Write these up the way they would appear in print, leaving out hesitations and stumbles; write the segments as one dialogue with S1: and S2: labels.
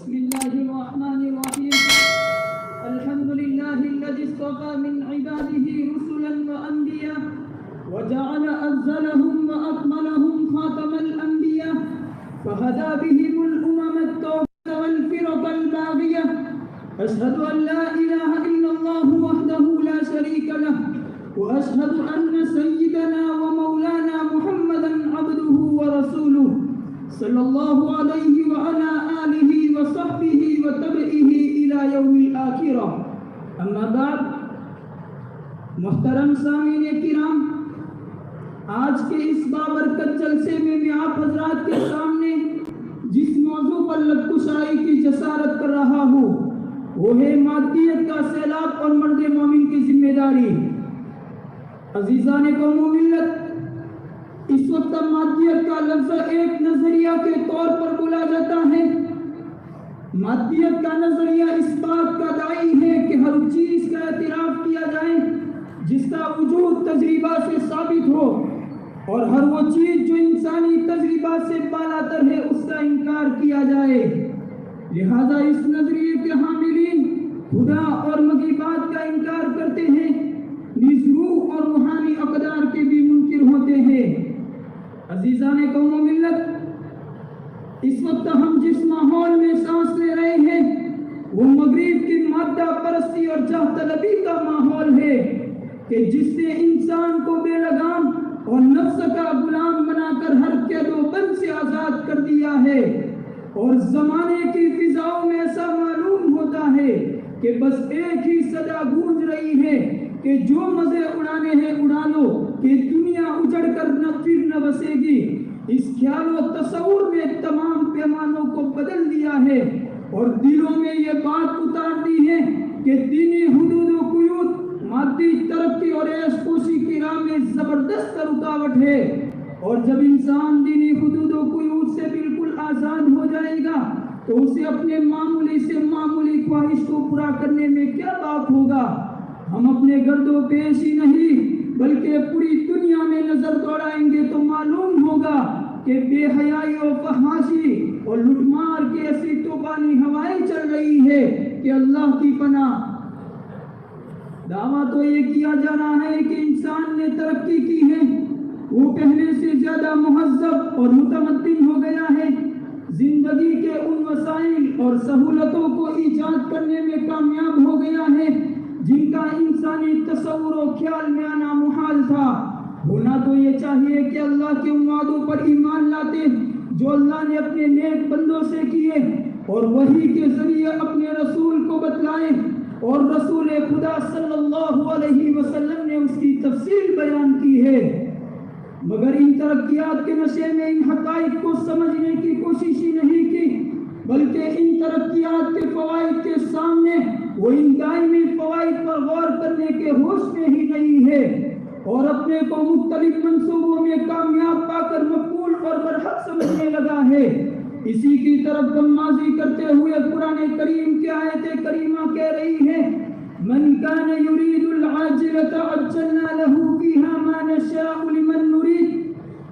S1: بسم الله الرحمن الرحيم. الحمد لله الذي اصطفى من عباده رسلا وأنبياء وجعل أفضلهم وأكملهم خاتم الأنبياء فهدى بهم الأمم التوبة والفرق الباغية. أشهد أن لا إله إلا الله وحده لا شريك له وأشهد أن سيدنا ومولانا محمدا عبده ورسوله صلى الله عليه وعلى آله وصحبه وتبعه إلى يوم الآخرة. أما بعد، محترم سامعین کرام، آج کے اس بابرکت جلسے میں آپ حضرات کے سامنے جس موضوع پر لب کشائی کی جسارت کر رہا ہوں وہ ہے مادیت کا سیلاب اور مرد مومن کی ذمہ داری. عزیزان قوم و ملت، اس وقت مادیت کا لفظ ایک نظریہ کے طور پر بولا جاتا ہے. مادیت کا نظریہ اس بات کا داعی ہے کہ ہر چیز کا اعتراف کیا جائے جس کا وجود تجربہ سے ثابت ہو، اور ہر وہ چیز جو انسانی تجربہ سے بالاتر ہے اس کا انکار کیا جائے. لہذا اس نظریے کے حاملین خدا اور مغیبات کا انکار کرتے ہیں، نیز روح اور روحانی اقدار کے بھی منکر ہوتے ہیں. عزیزان قوم و ملت، اس وقت ہم جس ماحول میں سانس لے رہے ہیں وہ مغرب کی مادہ پرستی اور جاہ طلبی کا ماحول ہے کہ جس نے انسان کو بے لگام اور نفس کا غلام بنا کر ہر قید و بند سے آزاد کر دیا ہے. اور زمانے کی فضاؤں میں ایسا معلوم ہوتا ہے کہ بس ایک ہی صدا گونج رہی ہے کہ جو مزے اڑانے ہیں اڑا لو، کہ دنیا اجڑ کر نہ پھر نہ بسے گی. اس خیال و تصور میں تمام پیمانوں کو بدل دیا ہے اور دلوں میں یہ بات اتار دی ہے کہ دینی حدود و قیود مادی ترقی اور عیش خوشی کی راہ میں زبردست رکاوٹ ہے. اور جب انسان دینی حدود و قیود سے بالکل آزاد ہو جائے گا تو اسے اپنے معمولی سے معمولی خواہش کو پورا کرنے میں کیا باک ہوگا. ہم اپنے گرد و پیش ہی نہیں بلکہ پوری دنیا میں نظر دوڑائیں گے تو معلوم ہوگا کہ بے حیائی و فحاشی اور لٹمار کی ایسی طوفانی ہوائیں چل رہی ہے کہ اللہ کی پناہ. دعویٰ تو یہ کیا جا رہا ہے کہ انسان نے ترقی کی ہے، وہ پہلے سے زیادہ مہذب اور متمدن ہو گیا ہے، زندگی کے ان وسائل اور سہولتوں کو ایجاد کرنے میں کامیاب ہو گیا ہے جن کا انسانی تصور و خیال میں آنا محال تھا. ہونا تو یہ چاہیے کہ اللہ کے وعدوں پر ایمان لاتے جو اللہ نے اپنے نیک بندوں سے کیے اور وحی کے ذریعے اپنے رسول کو بتلائے، اور رسول خدا صلی اللہ علیہ وسلم نے اس کی تفصیل بیان کی ہے. مگر ان ترقیات کے نشے میں ان حقائق کو سمجھنے کی کوشش ہی نہیں کی، بلکہ ان ترقیات کے فوائد کے سامنے وہ ان دائمی فوائد پر غور کرنے کے ہوش میں ہی نہیں ہے اور اپنے کو مختلف منصوبوں میں کامیاب پا کر مقبول اور برحق سمجھنے لگا ہے. اسی کی طرف غمازی کرتے ہوئے قرآن کریم کی آیت کریمہ کہہ رہی ہے: من کان یرید العاجلۃ عجلنا له فیہا ما نشاء لمن نرید،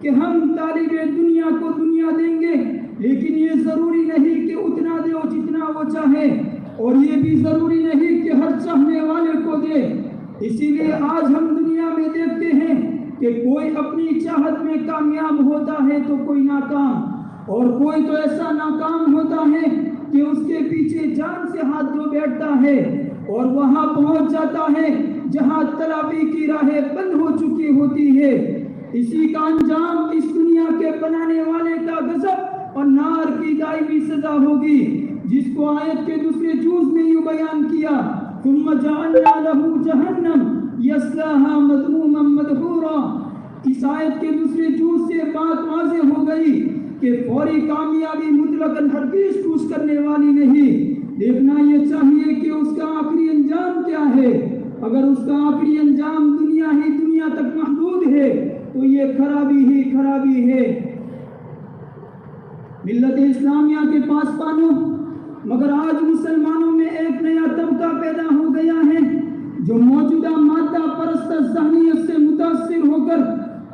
S1: کہ ہم طالب دنیا کو دنیا دیں گے لیکن یہ ضروری نہیں کہ اتنا دے جتنا وہ چاہے، اور یہ بھی ضروری نہیں کہ ہر چاہنے والے کو دے. اسی لیے آج ہم دنیا میں دیکھتے ہیں کہ کوئی اپنی چاہت میں کامیاب ہوتا ہے تو کوئی ناکام، اور کوئی تو ایسا ناکام ہوتا ہے کہ اس کے پیچھے جان سے ہاتھ دھو بیٹھتا ہے اور وہاں پہنچ جاتا ہے جہاں تلافی کی راہیں بند ہو چکی ہوتی ہے. اسی کا انجام اس دنیا کے بنانے والے کا غضب اور نار کی دائمی سزا ہوگی، جس کو آیت کے دوسرے جز میں یوں بیان کیا: ثم جعلنا له جہنم یصلاها مذموما مدحورا. اس آیت کے دوسرے جز سے بات واضح ہو گئی کہ فوری کامیابی مطلقاً ہرگز خوش کرنے والی نہیں. دیکھنا یہ چاہیے کہ اس کا آخری انجام کیا ہے. اگر اس کا آخری انجام دنیا ہی دنیا تک محدود ہے تو یہ خرابی ہی خرابی ہے. ملت اسلامیہ کے پاسبانوں، مگر آج مسلمانوں میں ایک نیا طبقہ پیدا ہو گیا ہے جو موجودہ مادہ پرست ذہنیت سے متاثر ہو کر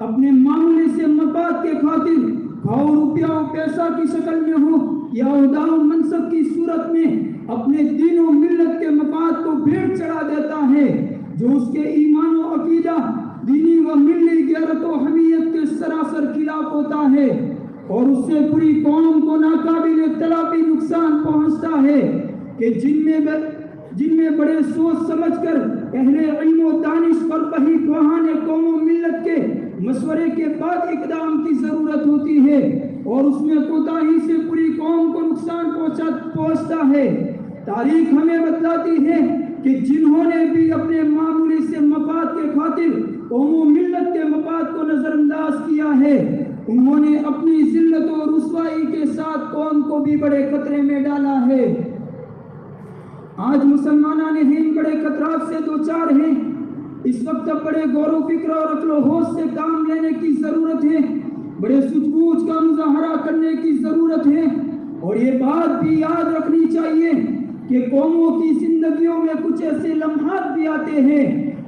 S1: اپنے معاملے سے مفاد کے خاطر کھاؤ روپیہ و پیسہ کی شکل میں ہو یا عہدہ و منصب منصب کی صورت میں اپنے دین و ملت کے مفاد کو بھیٹ چڑھا دیتا ہے، جو اس کے ایمان و عقیدہ، دینی و ملی غیرت و حمیت کے سراسر خلاف ہوتا ہے، اور اس سے پوری قوم کو ناقابل تلافی نقصان پہنچتا ہے، کہ جن میں بڑے سوچ سمجھ کر اہل علم و دانش اور بہی خواہان قوم و ملت کے مشورے کے بعد اقدام کی ضرورت ہوتی ہے، اور اس میں کوتاہی سے پوری قوم کو نقصان پہنچتا ہے۔ تاریخ ہمیں بتلاتی ہے کہ جنہوں نے بھی اپنے معمولی سے مفاد کے خاطر قوم و ملت کے مفاد کو نظر انداز کیا ہے، انہوں نے اپنی ذلت و رسوائی کے ساتھ قوم کو بھی بڑے خطرے میں ڈالا ہے۔ آج مسلمانان ہند بڑے خطرات سے دوچار ہیں۔ اس وقت بڑے غور و فکر اور عقل و ہوش سے کام لینے کی ضرورت ہے، بڑے سوچ بوجھ کا مظاہرہ کرنے کی ضرورت ہے، اور یہ بات بھی یاد رکھنی چاہیے کہ قوموں کی زندگیوں میں کچھ ایسے لمحات بھی آتے ہیں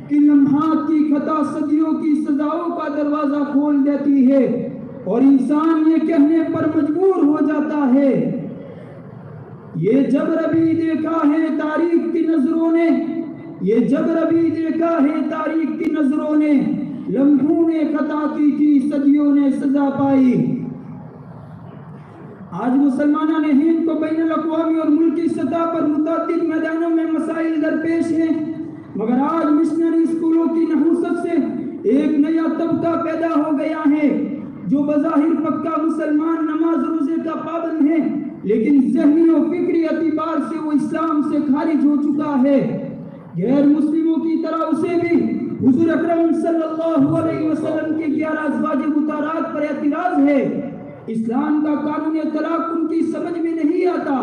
S1: کہ لمحات کی خطا صدیوں کی سزاؤں کا دروازہ کھول دیتی ہے، اور انسان یہ کہنے پر مجبور ہو جاتا ہے، یہ جبر بھی دیکھا ہے تاریخ کی نظروں نے، یہ جبر بھی دیکھا ہے تاریخ کی نظروں نے، لمحوں نے خطا کی تھی صدیوں نے سزا پائی۔ آج مسلمانان ہند کو بین الاقوامی اور ملکی سطح پر متعدد میدانوں میں مسائل درپیش ہیں، مگر آج مشنری اسکولوں کی نحوست سے ایک نیا طبقہ پیدا ہو گیا ہے، جو بظاہر پکا مسلمان، نماز روزے کا پابند ہے، لیکن ذہنی و فکری اعتبار سے وہ اسلام سے خارج ہو چکا ہے۔ غیر مسلموں کی طرح اسے بھی حضور اکرم صلی اللہ علیہ وسلم کے 11 ازواج مطہرات پر اعتراض ہے۔ اسلام کا قانون طلاق ان کی سمجھ میں نہیں آتا،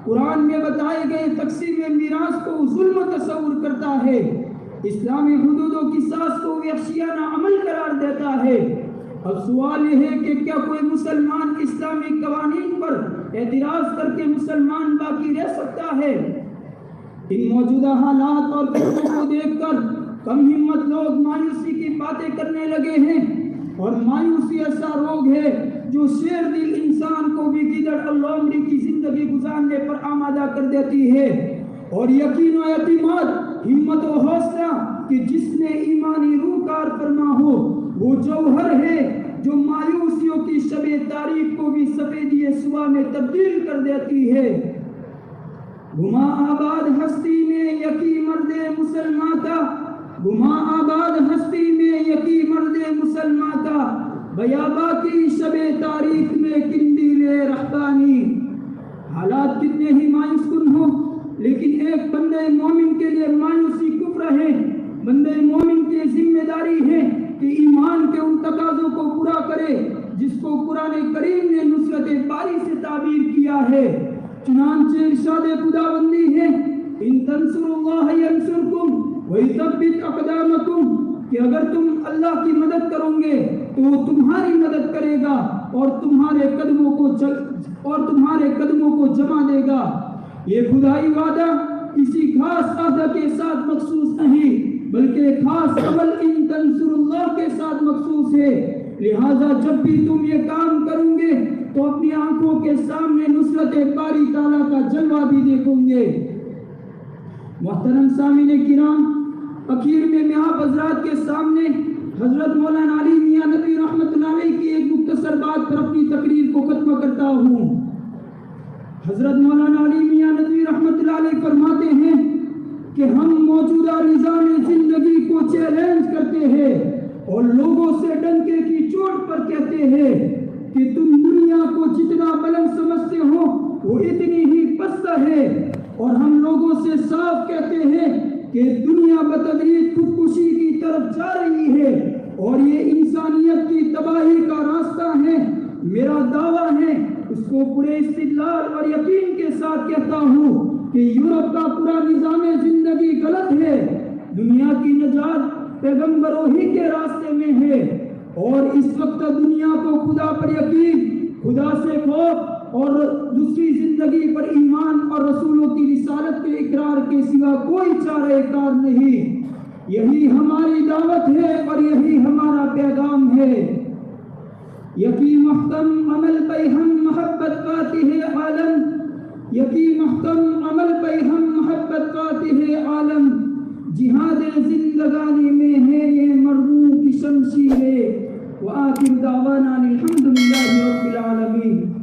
S1: قرآن میں بتائے گئے تقسیم میراث کو ظلم تصور کرتا ہے، اسلامی حدود و قصاص کو وحشیانہ عمل قرار دیتا ہے۔ اب سوال یہ ہے کہ کیا کوئی مسلمان اسلامی قوانین پر اعتراض کر کے مسلمان باقی رہ سکتا ہے؟ ان موجودہ حالات اور فکروں کو دیکھ کر کم ہمت لوگ مایوسی کی باتیں کرنے لگے ہیں، اور مایوسی ایسا روگ ہے جو شیر دل انسان کو بھی گیدڑ اور لومڑی کی زندگی گزارنے پر آمادہ کر دیتی ہے، اور یقین و اعتماد، ہمت و حوصلہ کہ جس میں ایمانی روح کار فرما ہو، وہ جوہر ہے جو مایوسیوں کی شب تاریک کو بھی سفیدی صبح میں تبدیل کر دیتی ہے۔ گما آباد ہستی میں یقی مرد مسلمان کا، گما آباد ہستی میں یقی مرد مسلمان کا، بیابا کی شب تاریخ میں قندیل رحبانی۔ حالات کتنے ہی مایوس کن ہوں، لیکن ایک بندے مومن کے لیے مایوسی کفر ہے۔ بندے مومن کی ذمہ داری ہے کہ ایمان کے ان تقاضوں کو پورا کرے جس کو قرآن کریم نے نصرت باری سے تعبیر کیا ہے۔ چنانچہ ارشاد خداوندی ہے، ان تنصروا اللہ ینصرکم ویثبت اقدامکم، کہ اگر تم اللہ کی مدد کرو گے تو وہ تمہاری مدد کرے گا اور تمہارے قدموں کو جما دے گا۔ یہ خدائی وعدہ کسی خاص عہدہ کے ساتھ مخصوص نہیں، بلکہ خاص عمل ان تنصر اللہ کے ساتھ مخصوص ہے۔ لہذا جب بھی تم یہ کام کرو گے تو اپنی آنکھوں کے سامنے نصرت باری تعالیٰ کا جلوہ بھی دیکھو گے۔ محترم سامعین کرام، اخیر میں آپ حضرات کے سامنے حضرت مولانا علی میاں ندوی رحمۃ اللہ علیہ کی ایک مختصر بات پر اپنی تقریر کو ختم کرتا ہوں۔ حضرت مولانا علی میاں ندوی رحمۃ اللہ علیہ فرماتے ہیں کہ ہم موجودہ نظام زندگی کو چیلنج کرتے ہیں اور لوگوں سے ڈنکے کی چوٹ پر کہتے ہیں کہ تم دنیا کو جتنا بلند سمجھتے ہو وہ اتنی ہی پست ہے، اور ہم لوگوں سے صاف کہتے ہیں کہ دنیا بتدریج خودکشی کی طرف جا رہی ہے اور یہ انسانیت کی تباہی کا راستہ ہے۔ میرا دعویٰ ہے، اس کو پورے استدلال اور یقین کے ساتھ کہتا ہوں کہ یورپ کا پورا نظام زندگی غلط ہے، دنیا کی نجات پیغمبروں ہی کے راستے میں ہے، اور اس وقت دنیا کو خدا پر یقین، خدا سے خوف اور دوسری زندگی پر ایمان اور رسولوں کی رسالت کے اقرار کے سوا کوئی چارہ کار نہیں۔ یہی ہماری دعوت ہے اور یہی ہمارا پیغام ہے۔ یقین محکم عمل پہ ہم محبت پاتی ہے عالم، یکی محکم عمل پہ ہم محبت قاتل عالم، جہاد زندگانی میں ہے یہ مرغوب کی شمشیر ہے۔ وآخر دعوانا الحمد للہ رب العالمین۔